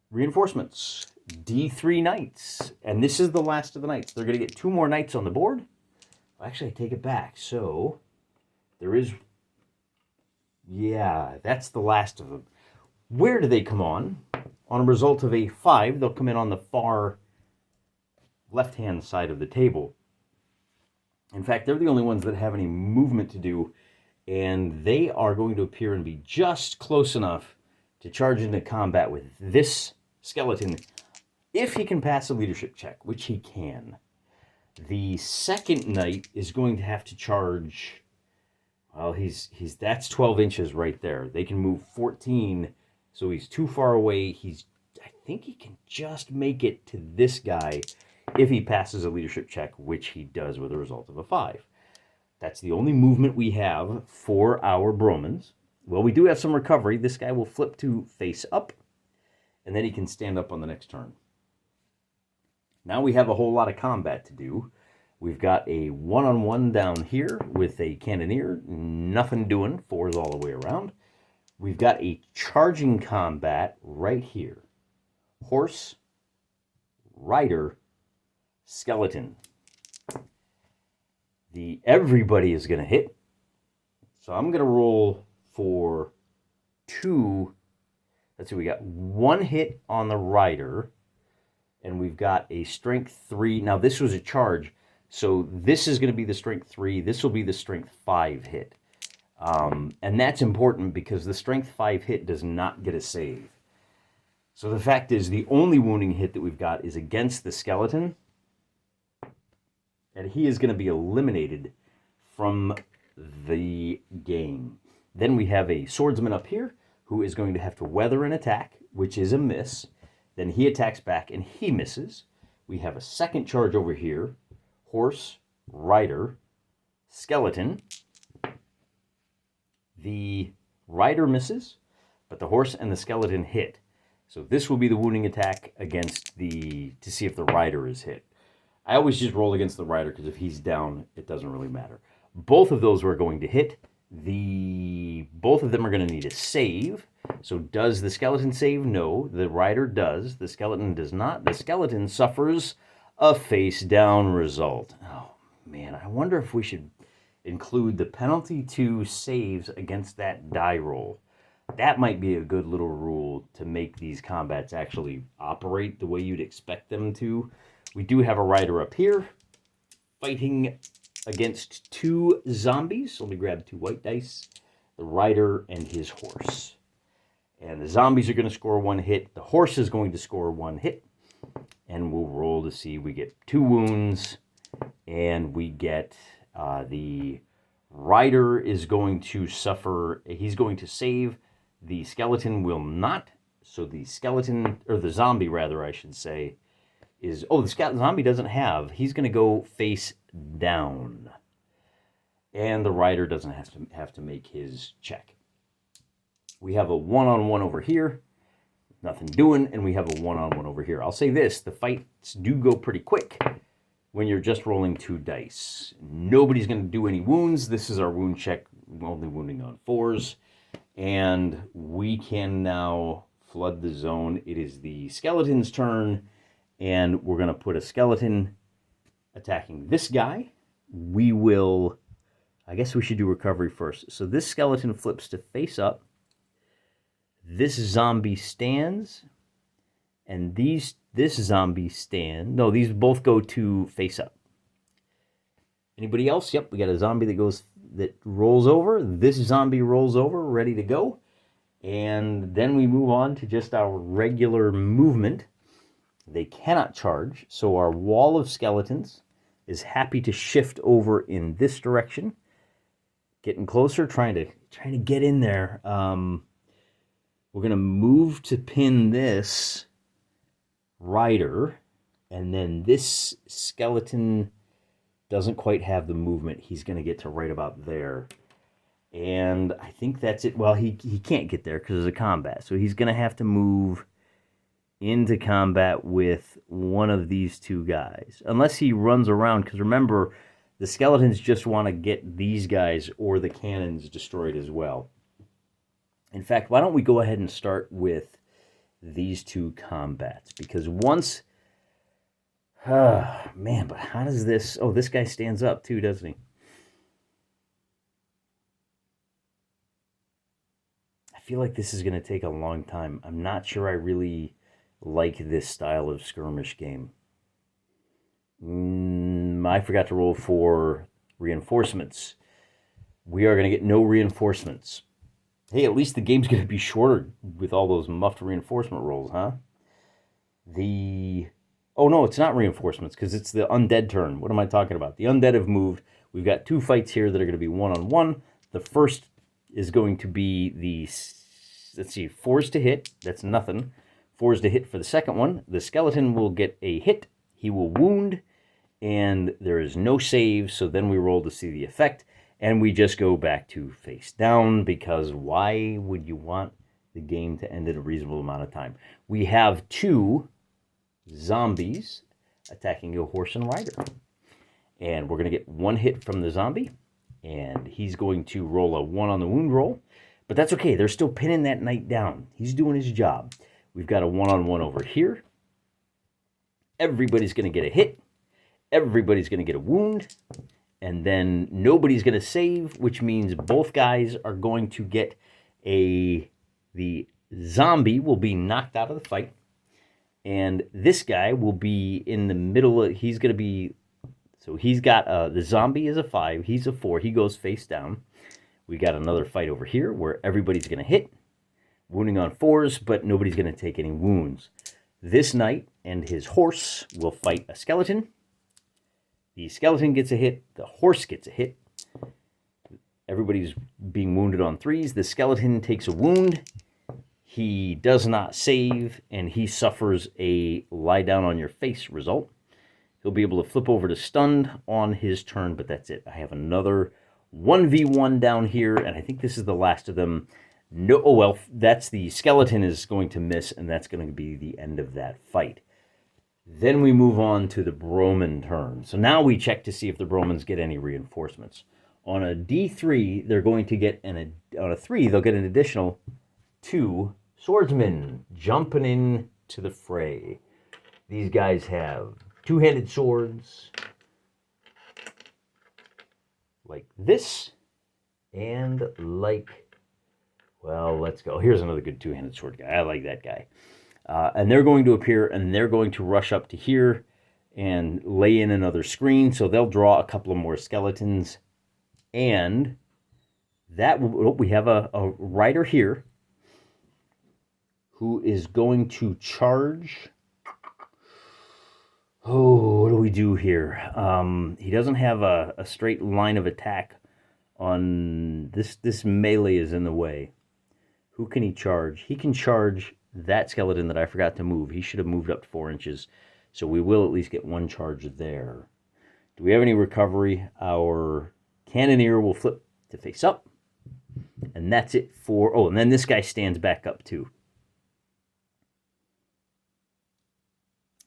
reinforcements. D3 knights. And this is the last of the knights. They're going to get 2 more knights on the board. Actually, I take it back. So, there is... Yeah, that's the last of them. Where do they come on? On a result of a 5, they'll come in on the far left-hand side of the table. In fact, they're the only ones that have any movement to do, and they are going to appear and be just close enough to charge into combat with this skeleton, if he can pass a leadership check, which he can. The second knight is going to have to charge... Well, that's 12 inches right there. They can move 14, so he's too far away. I think he can just make it to this guy if he passes a leadership check, which he does with a result of a 5. That's the only movement we have for our Bromans. Well, we do have some recovery. This guy will flip to face up, and then he can stand up on the next turn. Now we have a whole lot of combat to do. We've got a one-on-one down here with a cannoneer. Nothing doing. 4s all the way around. We've got a charging combat right here. Horse, rider, skeleton. Everybody is going to hit. So I'm going to roll for 2. let's see, we got 1 hit on the rider, and we've got a strength 3. Now, this was a charge, so this is going to be the strength 3. This will be the strength 5 hit. And that's important because the strength 5 hit does not get a save. So the fact is, the only wounding hit that we've got is against the skeleton, and he is going to be eliminated from the game. Then we have a swordsman up here who is going to have to weather an attack, which is a miss. Then he attacks back and he misses. We have a second charge over here. Horse, rider, skeleton. The rider misses, but the horse and the skeleton hit. So this will be the wounding attack against to see if the rider is hit. I always just roll against the rider because if he's down, it doesn't really matter. Both of those are going to hit. Both of them are going to need a save. So does the skeleton save? No. The rider does. The skeleton does not. The skeleton suffers a face down result. Oh, man. I wonder if we should include the penalty to saves against that die roll. That might be a good little rule to make these combats actually operate the way you'd expect them to. We do have a rider up here fighting against 2 zombies. So let me grab 2 white dice. The rider and his horse. And the zombies are going to score 1 hit. The horse is going to score 1 hit. And we'll roll to see. We get 2 wounds. And we get the rider is going to suffer. He's going to save. The skeleton will not. So the skeleton, or the zombie rather, I should say, is... Oh, the zombie doesn't have. He's going to go face down. And the rider doesn't have to make his check. We have a one-on-one over here. Nothing doing. And we have a one-on-one over here. I'll say this. The fights do go pretty quick when you're just rolling 2 dice. Nobody's going to do any wounds. This is our wound check. Only wounding on 4s. And we can now flood the zone. It is the skeleton's turn. And we're going to put a skeleton attacking this guy. We will... I guess we should do recovery first. So this skeleton flips to face up. This zombie stands. And this zombie stand. No, these both go to face up. Anybody else? Yep, we got a zombie that rolls over. This zombie rolls over, ready to go. And then we move on to just our regular movement. They cannot charge, so our wall of skeletons is happy to shift over in this direction. Getting closer, trying to get in there. We're going to move to pin this rider, and then this skeleton doesn't quite have the movement. He's going to get to right about there. And I think that's it. Well, he can't get there because it's a combat, so he's going to have to move into combat with one of these 2 guys. Unless he runs around, because remember, the skeletons just want to get these guys or the cannons destroyed as well. In fact, why don't we go ahead and start with these 2 combats? Because once... man, but how does this... Oh, this guy stands up too, doesn't he? I feel like this is going to take a long time. I'm not sure I really like this style of skirmish game. I forgot to roll for reinforcements. We are going to get no reinforcements. Hey, at least the game's going to be shorter with all those muffed reinforcement rolls, huh? Oh, no, it's not reinforcements because it's the undead turn. What am I talking about? The undead have moved. We've got 2 fights here that are going to be one-on-one. The first is going to be the, let's see, 4s to hit. That's nothing. 4s to hit for the second one. The skeleton will get a hit. He will wound. And there is no save, so then we roll to see the effect. And we just go back to face down, because why would you want the game to end in a reasonable amount of time? We have 2 zombies attacking a horse and rider. And we're going to get 1 hit from the zombie. And he's going to roll a 1 on the wound roll. But that's okay. They're still pinning that knight down. He's doing his job. We've got a one-on-one over here. Everybody's going to get a hit. Everybody's going to get a wound. And then nobody's going to save, which means both guys are going to get the zombie will be knocked out of the fight, and this guy will be in the middle. He's going to be, so he's got, the zombie is a 5, he's a 4, he goes face down. We got another fight over here where everybody's going to hit, wounding on 4s, but nobody's going to take any wounds. This knight and his horse will fight a skeleton. The skeleton gets a hit, the horse gets a hit. Everybody's being wounded on 3s. The skeleton takes a wound. He does not save, and he suffers a lie down on your face result. He'll be able to flip over to stunned on his turn, but that's it. I have another 1v1 down here, and I think this is the last of them. No, oh well, that's the skeleton is going to miss, and that's going to be the end of that fight. Then we move on to the Broman turn. So now we check to see if the Bromans get any reinforcements. On a D3, they're going to get on a 3, they'll get an additional 2 swordsmen jumping in to the fray. These guys have two-handed swords like this, and like, well, let's go. Here's another good two-handed sword guy. I like that guy. And they're going to appear, and they're going to rush up to here and lay in another screen. So they'll draw a couple of more skeletons. And that will, we have a rider here who is going to charge. Oh, what do we do here? He doesn't have a straight line of attack on this. This melee is in the way. Who can he charge? He can charge that skeleton that I forgot to move. He should have moved up 4 inches. So we will at least get one charge there. Do we have any recovery? Our cannoneer will flip to face up. And that's it for... Oh, and then this guy stands back up too.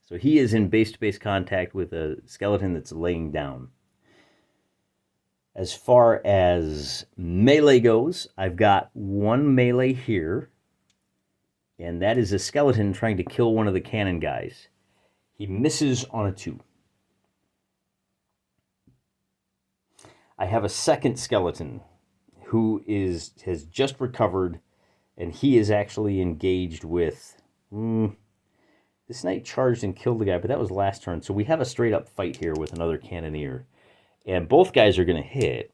So he is in base-to-base contact with a skeleton that's laying down. As far as melee goes, I've got one melee here. And that is a skeleton trying to kill one of the cannon guys. He misses on a 2. I have a second skeleton who has just recovered, and he is actually engaged with... this knight charged and killed the guy, but that was last turn. So we have a straight-up fight here with another cannoneer. And both guys are going to hit,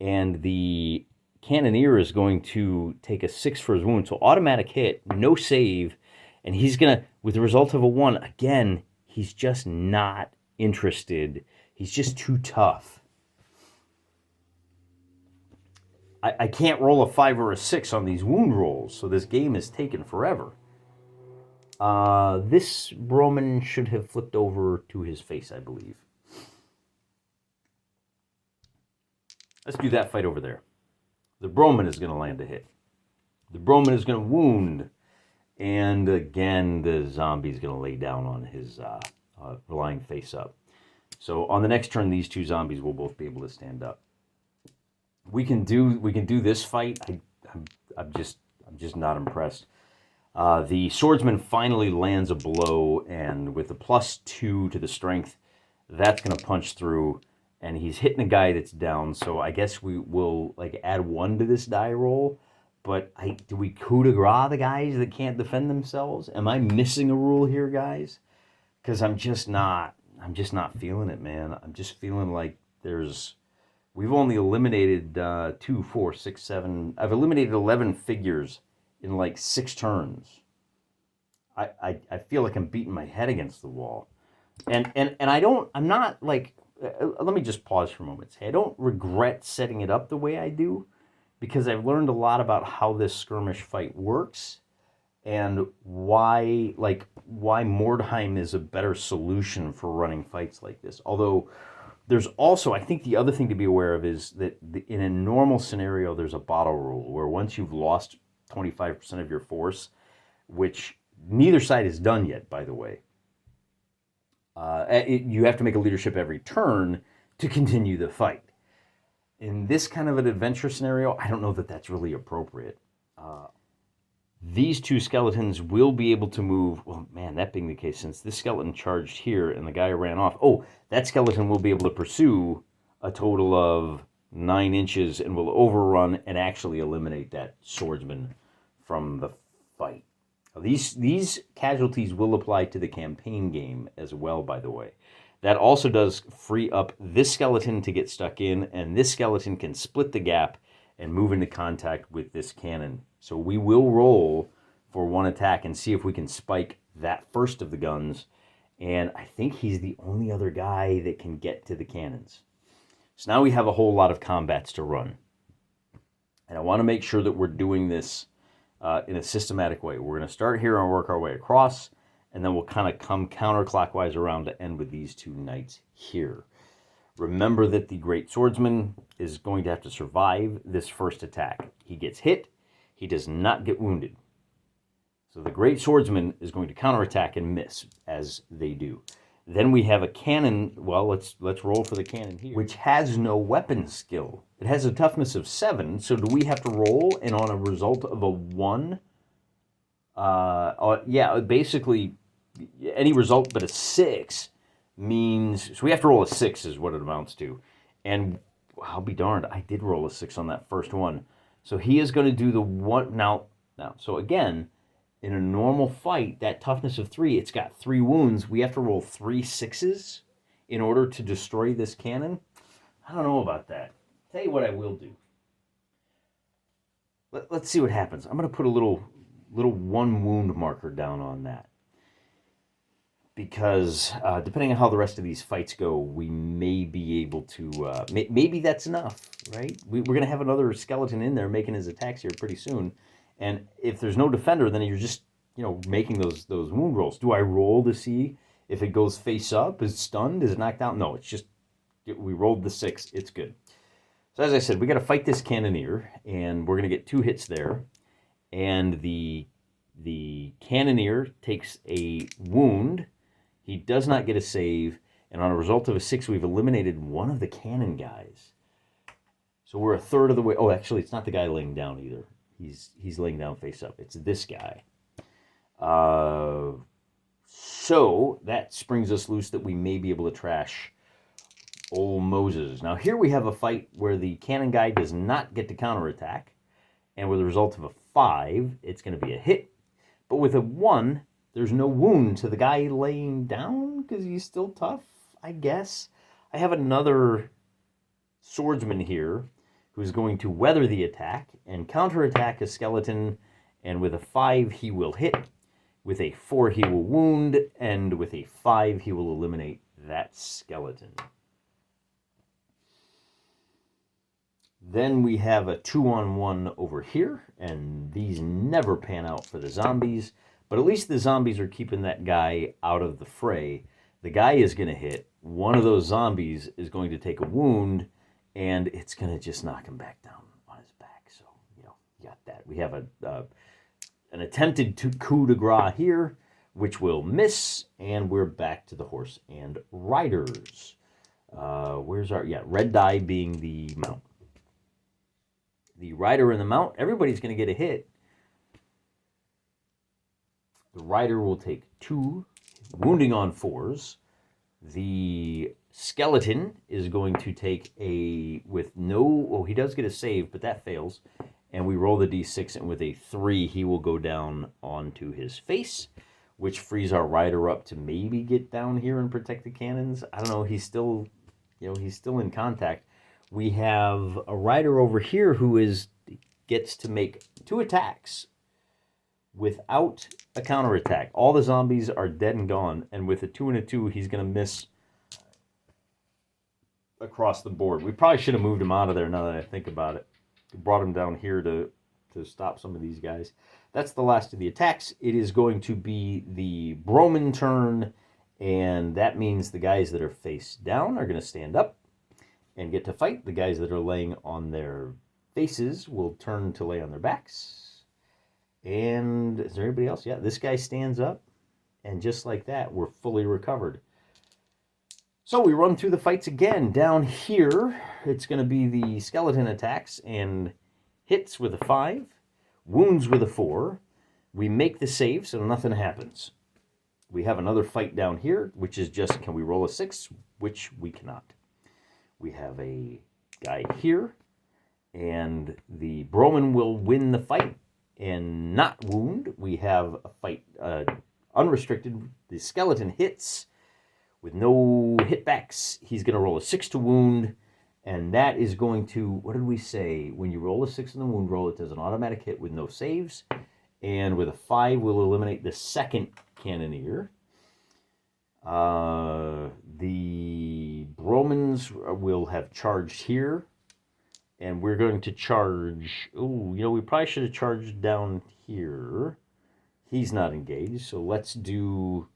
and the cannoneer is going to take a 6 for his wound. So automatic hit, no save, and he's going to, with the result of a 1, again, he's just not interested. He's just too tough. I can't roll a 5 or a 6 on these wound rolls, so this game is taken forever. This Broman should have flipped over to his face, I believe. Let's do that fight over there. The Broman is going to land a hit. The Broman is going to wound. And again, the zombie is going to lay down on his lying face up. So on the next turn, these two zombies will both be able to stand up. We can do this fight. I'm just not impressed. The swordsman finally lands a blow, and with a +2 to the strength, that's going to punch through, and he's hitting a guy that's down. So I guess we will like add 1 to this die roll. But do we coup de grace the guys that can't defend themselves? Am I missing a rule here, guys? Because I'm just not feeling it, man. I'm just feeling like we've only eliminated 2, 4, 6, 7. I've eliminated 11 figures in like 6 turns. I feel like I'm beating my head against the wall. And I'm not like, let me just pause for a moment. I don't regret setting it up the way I do, because I've learned a lot about how this skirmish fight works and why Mordheim is a better solution for running fights like this. Although there's also, I think the other thing to be aware of is that in a normal scenario, there's a bottle rule where once you've lost 25% of your force, which neither side has done yet, by the way, you have to make a leadership every turn to continue the fight. In this kind of an adventure scenario, I don't know that that's really appropriate. These two skeletons will be able to move. Well, man, that being the case, since this skeleton charged here and the guy ran off, that skeleton will be able to pursue a total of 9 inches and will overrun and actually eliminate that swordsman from fight. Now, these casualties will apply to the campaign game as well, by the way. That also does free up this skeleton to get stuck in, and this skeleton can split the gap and move into contact with this cannon. So we will roll for one attack and see if we can spike that first of the guns. And I think he's the only other guy that can get to the cannons. So now we have a whole lot of combats to run. And I want to make sure that we're doing this in a systematic way. We're going to start here and work our way across, and then we'll kind of come counterclockwise around to end with these two knights here. Remember that the Great Swordsman is going to have to survive this first attack. He gets hit. He does not get wounded. So the Great Swordsman is going to counterattack and miss, as they do. Then we have a cannon. Well, let's roll for the cannon here, which has no weapon skill. It has a toughness of 7, so do we have to roll? And on a result of a 1, yeah, basically any result but a 6 means, so we have to roll a 6 is what it amounts to. And I'll be darned, I did roll a 6 on that first one. So he is going to do the 1, now, so again, in a normal fight, that toughness of 3, it's got 3 wounds. We have to roll 3 6s in order to destroy this cannon. I don't know about that. Tell you what I will do. Let's see what happens. I'm going to put a little 1 wound marker down on that. Because depending on how the rest of these fights go, we may be able to... maybe that's enough, right? We're going to have another skeleton in there making his attacks here pretty soon. And if there's no defender, then you're just, making those wound rolls. Do I roll to see if it goes face up? Is it stunned? Is it knocked out? No, it's just, we rolled the 6. It's good. So as I said, we got to fight this cannoneer, and we're going to get 2 hits there. And the cannoneer takes a wound. He does not get a save. And on a result of a 6, we've eliminated one of the cannon guys. So we're a third of the way. Oh, actually, it's not the guy laying down either. He's laying down face up. It's this guy. So that springs us loose that we may be able to trash old Moses. Now here we have a fight where the cannon guy does not get to counterattack. And with a result of a 5, it's going to be a hit. But with a 1, there's no wound to the guy laying down because he's still tough, I guess. I have another swordsman here who's going to weather the attack and counterattack a skeleton, and with a 5 he will hit, with a 4 he will wound, and with a 5 he will eliminate that skeleton. Then we have a 2-on-1 over here, and these never pan out for the zombies, but at least the zombies are keeping that guy out of the fray. The guy is going to hit, one of those zombies is going to take a wound, and it's going to just knock him back down on his back. So, you got that. We have an attempted coup de grace here, which will miss, and we're back to the horse and riders. Where's our, red die being the mount. The rider and the mount, everybody's going to get a hit. The rider will take 2 wounding on 4s. The skeleton is going to take he does get a save, but that fails. And we roll the d6, and with a 3, he will go down onto his face, which frees our rider up to maybe get down here and protect the cannons. I don't know, he's still in contact. We have a rider over here who gets to make 2 attacks without a counterattack. All the zombies are dead and gone, and with a 2 and a 2, he's going to miss across the board. We probably should have moved him out of there now that I think about it. We brought him down here to stop some of these guys. That's the last of the attacks. It is going to be the Broman turn, and that means the guys that are face down are going to stand up and get to fight. The guys that are laying on their faces will turn to lay on their backs. And is there anybody else? Yeah, this guy stands up, and just like that, we're fully recovered. So we run through the fights again. Down here, it's going to be the skeleton attacks and hits with a 5, wounds with a 4. We make the save, so nothing happens. We have another fight down here, which is just, can we roll a 6? Which we cannot. We have a guy here, and the Broman will win the fight and not wound. We have a fight unrestricted. The skeleton hits with no hitbacks. He's going to roll a 6 to wound, and that is going to, what did we say? When you roll a 6 in the wound roll, it does an automatic hit with no saves, and with a 5, we'll eliminate the second cannoneer. The Bromans will have charged here, and we're going to charge. Oh, we probably should have charged down here. He's not engaged, so let's do.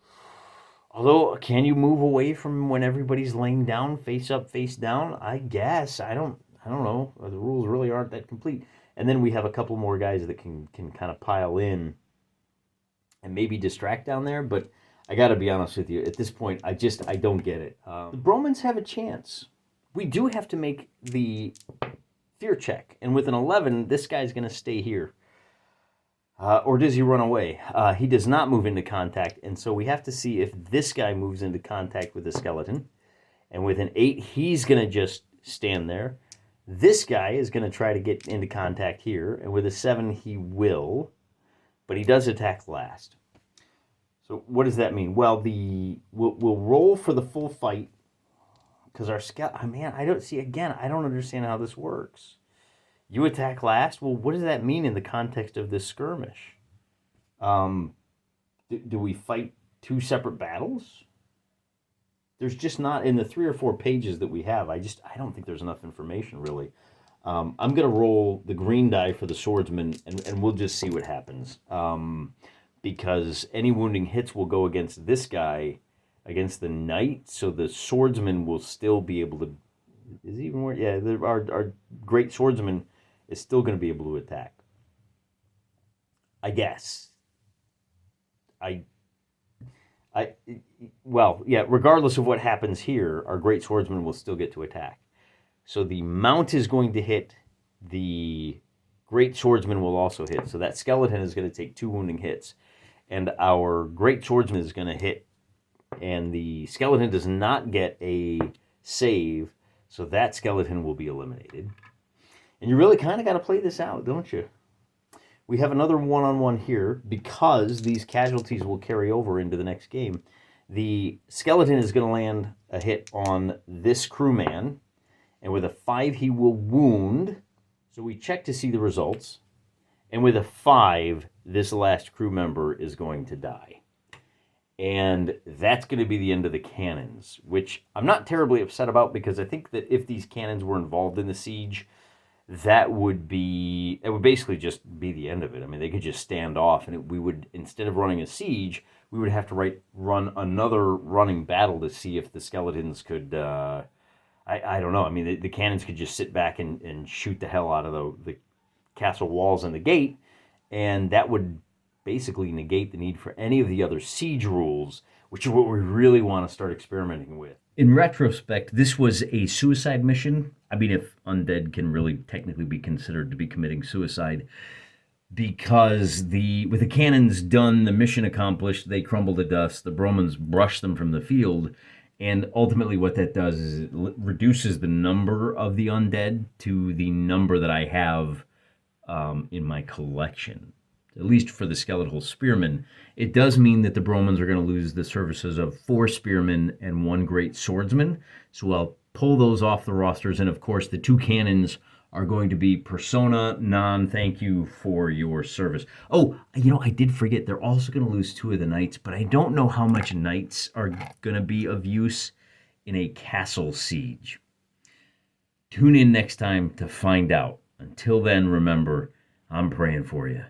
Although, can you move away from when everybody's laying down, face up, face down? I guess. I don't know. The rules really aren't that complete. And then we have a couple more guys that can kind of pile in and maybe distract down there, but I got to be honest with you. At this point, I don't get it. The Bromans have a chance. We do have to make the fear check. And with an 11, this guy's going to stay here. Or does he run away? He does not move into contact. And so we have to see if this guy moves into contact with the skeleton. And with an 8, he's going to just stand there. This guy is going to try to get into contact here. And with a 7, he will. But he does attack last. So what does that mean? Well, we'll roll for the full fight because our man, I don't understand how this works. You attack last. Well, what does that mean in the context of this skirmish? Do we fight 2 separate battles? There's just not in the 3 or 4 pages that we have. I don't think there's enough information really. I'm gonna roll the green die for the swordsman, and we'll just see what happens. Because any wounding hits will go against this guy, against the knight, so the swordsman will still be able to... Is it even more? Yeah, our great swordsman is still going to be able to attack. I guess. Well, yeah, regardless of what happens here, our great swordsman will still get to attack. So the mount is going to hit, the great swordsman will also hit. So that skeleton is going to take 2 wounding hits. And our great swordsman is going to hit. And the skeleton does not get a save. So that skeleton will be eliminated. And you really kind of got to play this out, don't you? We have another one-on-one here because these casualties will carry over into the next game. The skeleton is going to land a hit on this crewman. And with a 5, he will wound. So we check to see the results. And with a 5, this last crew member is going to die. And that's going to be the end of the cannons, which I'm not terribly upset about because I think that if these cannons were involved in the siege, it would basically just be the end of it. I mean, they could just stand off, and we would, instead of running a siege, we would have to run another running battle to see if the skeletons could, I don't know. I mean, the cannons could just sit back and shoot the hell out of the castle walls and the gate, and that would basically negate the need for any of the other siege rules, which is what we really want to start experimenting with. In retrospect, this was a suicide mission. I mean, if undead can really technically be considered to be committing suicide, because with the cannons done, the mission accomplished, they crumble to dust, the Bromans brush them from the field, and ultimately what that does is it reduces the number of the undead to the number that I have in my collection. At least for the skeletal spearmen. It does mean that the Bromans are going to lose the services of 4 spearmen and 1 great swordsman. So I'll pull those off the rosters. And of course, the 2 cannons are going to be persona non thank you for your service. Oh, I did forget. They're also going to lose 2 of the knights, but I don't know how much knights are going to be of use in a castle siege. Tune in next time to find out. Until then, remember, I'm praying for you.